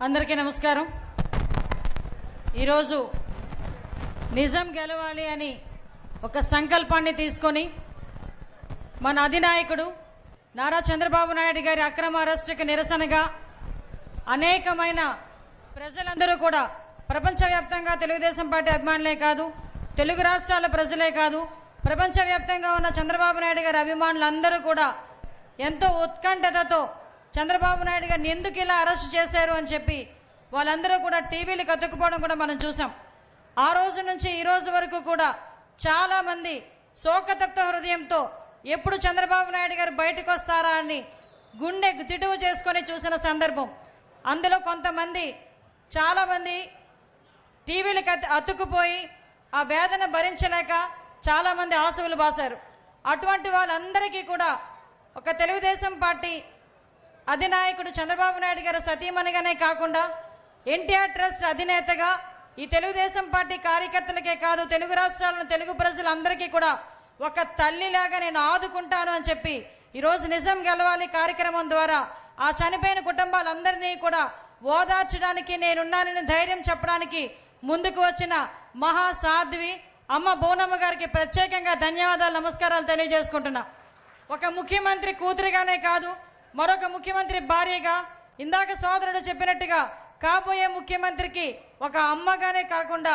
అందరికీ నమస్కారం। ఈరోజు నిజం గెలవాలి అని ఒక సంకల్పాన్ని తీసుకొని మన అధినాయకుడు నారా చంద్రబాబు నాయుడు గారి అక్రమ అరెస్టుకి నిరసనగా అనేకమైన ప్రజలందరూ కూడా ప్రపంచవ్యాప్తంగా తెలుగుదేశం పార్టీ అభిమానులే కాదు, తెలుగు రాష్ట్రాల ప్రజలే కాదు, ప్రపంచవ్యాప్తంగా ఉన్న చంద్రబాబు నాయుడు గారి అభిమానులందరూ కూడా ఎంతో ఉత్కంఠతతో చంద్రబాబు నాయుడు గారిని ఎందుకు ఇలా అరెస్ట్ చేశారు అని చెప్పి వాళ్ళందరూ కూడా టీవీలు కతుక్కుపోవడం కూడా మనం చూసాం। ఆ రోజు నుంచి ఈ రోజు వరకు కూడా చాలామంది శోకతప్త హృదయంతో ఎప్పుడు చంద్రబాబు నాయుడు గారు బయటకు వస్తారా అని గుండె తిటువు చేసుకొని చూసిన సందర్భం। అందులో కొంతమంది చాలామంది టీవీలకు అతుక్కుపోయి ఆ వేదన భరించలేక చాలామంది ఆశలు బాసారు। అటువంటి వాళ్ళందరికీ కూడా ఒక తెలుగుదేశం పార్టీ అధినాయకుడు చంద్రబాబు నాయుడు గారి సతీమణిగానే కాకుండా ఎన్టీఆర్ ట్రస్ట్ అధినేతగా ఈ తెలుగుదేశం పార్టీ కార్యకర్తలకే కాదు, తెలుగు రాష్ట్రాలను తెలుగు ప్రజలందరికీ కూడా ఒక తల్లిలాగా నేను ఆదుకుంటాను అని చెప్పి ఈరోజు నిజం గెలవాలి కార్యక్రమం ద్వారా ఆ చనిపోయిన కుటుంబాలందరినీ కూడా ఓదార్చడానికి నేనున్నానని ధైర్యం చెప్పడానికి ముందుకు వచ్చిన మహాసాధ్వి అమ్మ బోనమ్మ గారికి ప్రత్యేకంగా ధన్యవాదాలు, నమస్కారాలు తెలియజేసుకుంటున్నా। ఒక ముఖ్యమంత్రి కూతురిగానే కాదు, మరొక ముఖ్యమంత్రి భార్యగా, ఇందాక సోదరుడు చెప్పినట్టుగా కాబోయే ముఖ్యమంత్రికి ఒక అమ్మగానే కాకుండా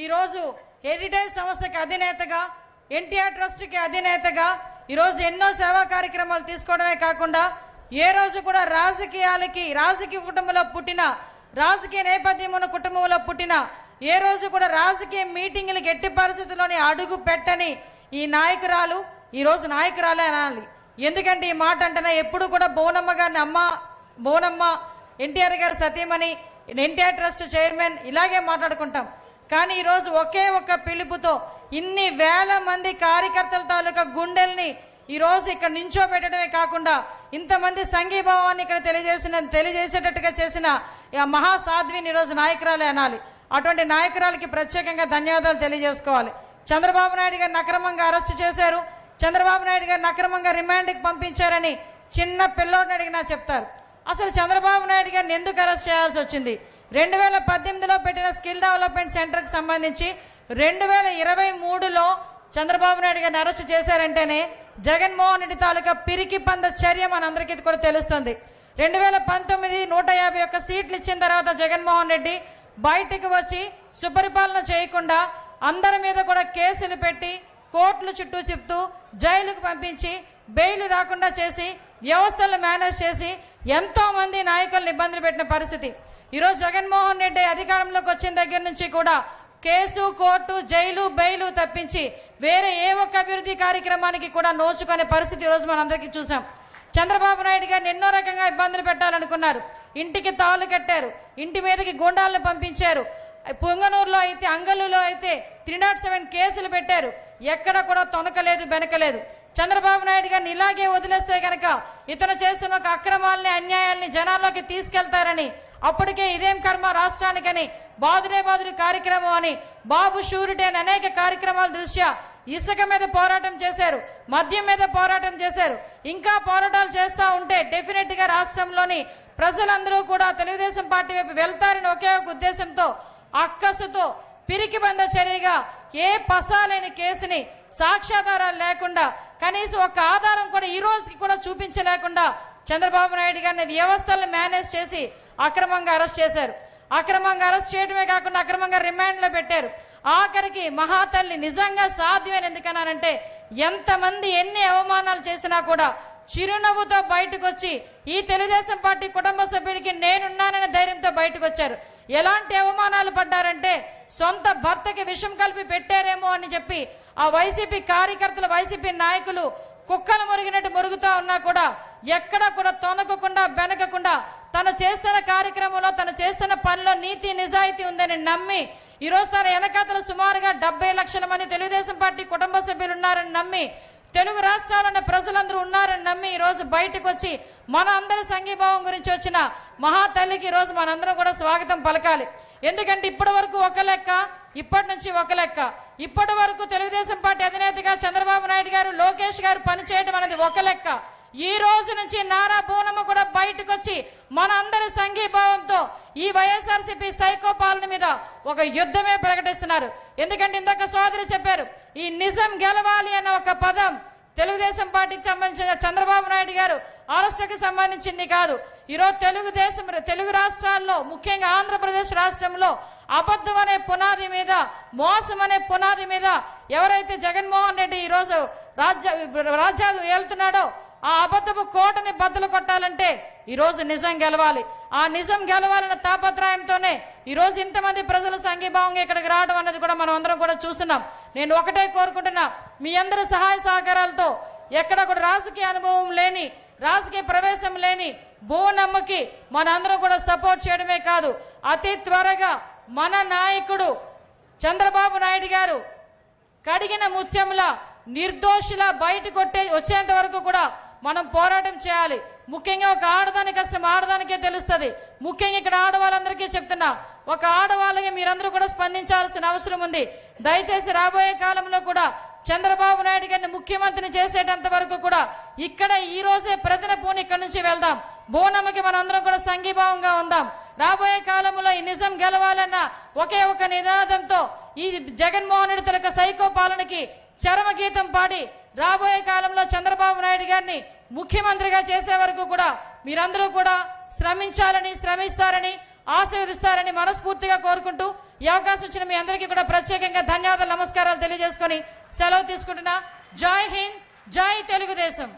ఈరోజు హెరిటేజ్ సంస్థకి అధినేతగా, ఎన్టీఆర్ ట్రస్ట్కి అధినేతగా ఈరోజు ఎన్నో సేవా కార్యక్రమాలు తీసుకోవడమే కాకుండా ఏ రోజు కూడా రాజకీయ కుటుంబంలో పుట్టిన, రాజకీయ నేపథ్యం ఉన్న కుటుంబంలో పుట్టిన, ఏ రోజు కూడా రాజకీయ మీటింగులకు ఎట్టి పరిస్థితుల్లోనే అడుగు పెట్టని ఈ నాయకురాలు ఈరోజు నాయకురాలే అనాలి। ఎందుకంటే ఈ మాట అంటేనే ఎప్పుడు కూడా బోనమ్మ గారిని అమ్మ బోనమ్మ, ఎన్టీఆర్ గారి సతీమణి, ఎన్టీఆర్ ట్రస్ట్ చైర్మన్ ఇలాగే మాట్లాడుకుంటాం। కానీ ఈరోజు ఒకే ఒక్క పిలుపుతో ఇన్ని వేల మంది కార్యకర్తల తాలూకా గుండెల్ని ఈరోజు ఇక్కడ నించోబెట్టడమే కాకుండా ఇంతమంది సంఘీభావాన్ని ఇక్కడ తెలియజేసేటట్టుగా చేసిన మహాసాధ్విని ఈరోజు నాయకురాలే అనాలి। అటువంటి నాయకురాలకి ప్రత్యేకంగా ధన్యవాదాలు తెలియజేసుకోవాలి। చంద్రబాబు నాయుడు గారిని అక్రమంగా అరెస్ట్ చేశారు, చంద్రబాబు నాయుడు గారిని అక్రమంగా రిమాండ్కి పంపించారని చిన్న పిల్లోడిని అడిగినా చెప్తారు। అసలు చంద్రబాబు నాయుడు గారిని ఎందుకు అరెస్ట్ చేయాల్సి వచ్చింది? 2018లో పెట్టిన స్కిల్ డెవలప్మెంట్ సెంటర్కి సంబంధించి 2023లో చంద్రబాబు నాయుడు గారిని అరెస్ట్ చేశారంటేనే జగన్మోహన్ రెడ్డి తాలూకా పిరికి పంద చర్య మనందరికీ కూడా తెలుస్తుంది। 2019 151 సీట్లు ఇచ్చిన తర్వాత జగన్మోహన్ రెడ్డి బయటకు వచ్చి సుపరిపాలన చేయకుండా అందరి మీద కూడా కేసులు పెట్టి కోర్టుల చుట్టూ తిప్పుతూ జైలుకు పంపించి బెయిల్ రాకుండా చేసి వ్యవస్థలను మేనేజ్ చేసి ఎంతో మంది నాయకులను ఇబ్బందులు పెట్టిన పరిస్థితి। ఈరోజు జగన్మోహన్ రెడ్డి అధికారంలోకి వచ్చిన దగ్గర నుంచి కూడా కేసు, కోర్టు, జైలు, బెయిలు తప్పించి వేరే ఏ ఒక్క అభివృద్ధి కార్యక్రమానికి కూడా నోచుకునే పరిస్థితి ఈరోజు మనందరికీ చూసాం। చంద్రబాబు నాయుడు గారిని ఎన్నో రకంగా ఇబ్బందులు పెట్టాలనుకున్నారు, ఇంటికి తాళ్ళు కట్టారు, ఇంటి మీదకి గుండాలను పంపించారు, పొంగనూరులో అయితే అంగళ్ళులో అయితే 307 కేసులు పెట్టారు, ఎక్కడ కూడా తొనకలేదు బెనకలేదు। చంద్రబాబు నాయుడు గారిని ఇలాగే వదిలేస్తే కనుక ఇతను చేస్తున్న ఒక అక్రమాలని, అన్యాయాల్ని జనాల్లోకి తీసుకెళ్తారని, అప్పటికే ఇదేం కర్మ రాష్ట్రానికని బాదుడే కార్యక్రమం అని, బాబు షూరిటీ అని అనేక కార్యక్రమాల దృష్ట్యా ఇసుక మీద పోరాటం చేశారు, మద్యం మీద పోరాటం చేశారు। ఇంకా పోరాటాలు చేస్తూ ఉంటే డెఫినెట్గా రాష్ట్రంలోని ప్రజలందరూ కూడా తెలుగుదేశం పార్టీ వైపు వెళ్తారని ఒకే ఒక ఉద్దేశంతో అక్కసుతో పిరికి బంద చర్యగా ఏ పసాలేని కేసుని సాక్ష్యాధారాలు లేకుండా కనీసం ఒక ఆధారం కూడా ఈ రోజుకి కూడా చూపించలేకుండా చంద్రబాబు నాయుడు గారిని వ్యవస్థలను మేనేజ్ చేసి అక్రమంగా అరెస్ట్ చేశారు। అక్రమంగా అరెస్ట్ చేయడమే కాకుండా అక్రమంగా రిమాండ్లో పెట్టారు। ఆఖరికి మహాతల్లి నిజంగా సాధ్యమని ఎందుకన్నానంటే ఎంతమంది ఎన్ని అవమానాలు చేసినా కూడా చిరునవ్వుతో బయటకు వచ్చి ఈ తెలుగుదేశం పార్టీ కుటుంబ సభ్యులకి నేనున్నాననే ధైర్యంతో బయటకు వచ్చారు। ఎలాంటి అవమానాలు పడ్డారంటే సొంత భర్తకి విషం కలిపి పెట్టారేమో అని చెప్పి ఆ వైసీపీ కార్యకర్తలు, వైసీపీ నాయకులు కుక్కలు మురిగినట్టు మురుగుతూ ఉన్నా కూడా ఎక్కడ కూడా తొనకకుండా బెనకకుండా తను చేస్తున్న కార్యక్రమంలో, తను చేస్తున్న పనిలో నీతి నిజాయితీ ఉందని నమ్మి ఈరోజు తన వెనకాతలు సుమారుగా 70 లక్షల మంది తెలుగుదేశం పార్టీ కుటుంబ సభ్యులు ఉన్నారని నమ్మి, తెలుగు రాష్ట్రాల ప్రజలందరూ ఉన్నారని నమ్మి ఈరోజు బయటకు వచ్చి మన అందరి సంఘీభావం గురించి వచ్చిన మహాతల్లికి ఈరోజు మనందరం కూడా స్వాగతం పలకాలి। ఎందుకంటే ఇప్పటి వరకు ఒక లెక్క, ఇప్పటి నుంచి ఒక లెక్క। ఇప్పటి వరకు తెలుగుదేశం పార్టీ అధినేతగా చంద్రబాబు నాయుడు గారు, లోకేష్ గారు పనిచేయడం అనేది ఒక లెక్క। ఈ రోజు నుంచి నారా బోనమ్మ కూడా బయటకు వచ్చి మన అందరి సంఘీభావంతో ఈ వైఎస్ఆర్సీపీ సైకో పాలన మీద ఒక యుద్ధమే ప్రకటిస్తున్నారు. ఎందుకంటే ఇందాక సోదరు చెప్పారు, ఈ నిజం గెలవాలి అన్న ఒక పదం తెలుగుదేశం పార్టీకి సంబంధించిన చంద్రబాబు నాయుడు గారు అరెస్టుకి సంబంధించింది కాదు. ఈరోజు తెలుగు రాష్ట్రాల్లో ముఖ్యంగా ఆంధ్రప్రదేశ్ రాష్ట్రంలో అబద్ధం అనే పునాది మీద, మోసం అనే పునాది మీద ఎవరైతే జగన్మోహన్ రెడ్డి ఈరోజు రాజ్యాలు ఏలుతున్నాడో ఆ అబద్ధపు కోటని బద్దలు కొట్టాలంటే ఈరోజు నిజం గెలవాలి. ఆ నిజం గెలవాలన్న తాపత్రయంతోనే ఈరోజు ఇంతమంది ప్రజలు సంఘీభావంగా ఇక్కడికి రావడం అన్నది కూడా మనం అందరం కూడా చూస్తున్నాం. నేను ఒకటే కోరుకుంటున్నా, మీ అందరి సహాయ సహకారాలతో ఎక్కడ కూడా రాజకీయ అనుభవం లేని, రాజకీయ ప్రవేశం లేని బోనమ్మకి మన అందరం కూడా సపోర్ట్ చేయడమే కాదు, అతి త్వరగా మన నాయకుడు చంద్రబాబు నాయుడు గారు కడిగిన ముత్యంలా నిర్దోషిలా బయటకు వచ్చేంత వరకు కూడా మనం పోరాటం చేయాలి. ముఖ్యంగా ఒక ఆడదాని కష్టం ఆడదానికే తెలుస్తుంది. ముఖ్యంగా ఇక్కడ ఆడవాళ్ళందరికీ చెప్తున్నా, ఒక ఆడవాళ్ళకి మీరందరూ కూడా స్పందించాల్సిన అవసరం ఉంది. దయచేసి రాబోయే కాలంలో కూడా చంద్రబాబు నాయుడు గారిని ముఖ్యమంత్రిని చేసేటంత వరకు కూడా ఇక్కడ ఈ రోజే ప్రతిన పూని ఇక్కడి నుంచి వెళ్దాం. బోనమ్మకి మనందరం కూడా సంఘీభావంగా ఉందాం. రాబోయే కాలంలో ఈ నిజం గెలవాలన్న ఒకే ఒక నినాదంతో ఈ జగన్మోహన్ రెడ్డి తలక సైకో పాలనకి చరమగీతం పాడి రాబోయే కాలంలో చంద్రబాబు నాయుడు గారిని ముఖ్యమంత్రిగా చేసే వరకు కూడా మీరందరూ కూడా శ్రమిస్తారని ఆశీర్వదిస్తారని మనస్ఫూర్తిగా కోరుకుంటూ ఈ అవకాశం ఇచ్చిన మీ అందరికీ కూడా ప్రత్యేకంగా ధన్యవాదాలు, నమస్కారాలు తెలియజేసుకొని సెలవు తీసుకుంటున్నా. జై హింద్, జై తెలుగుదేశం.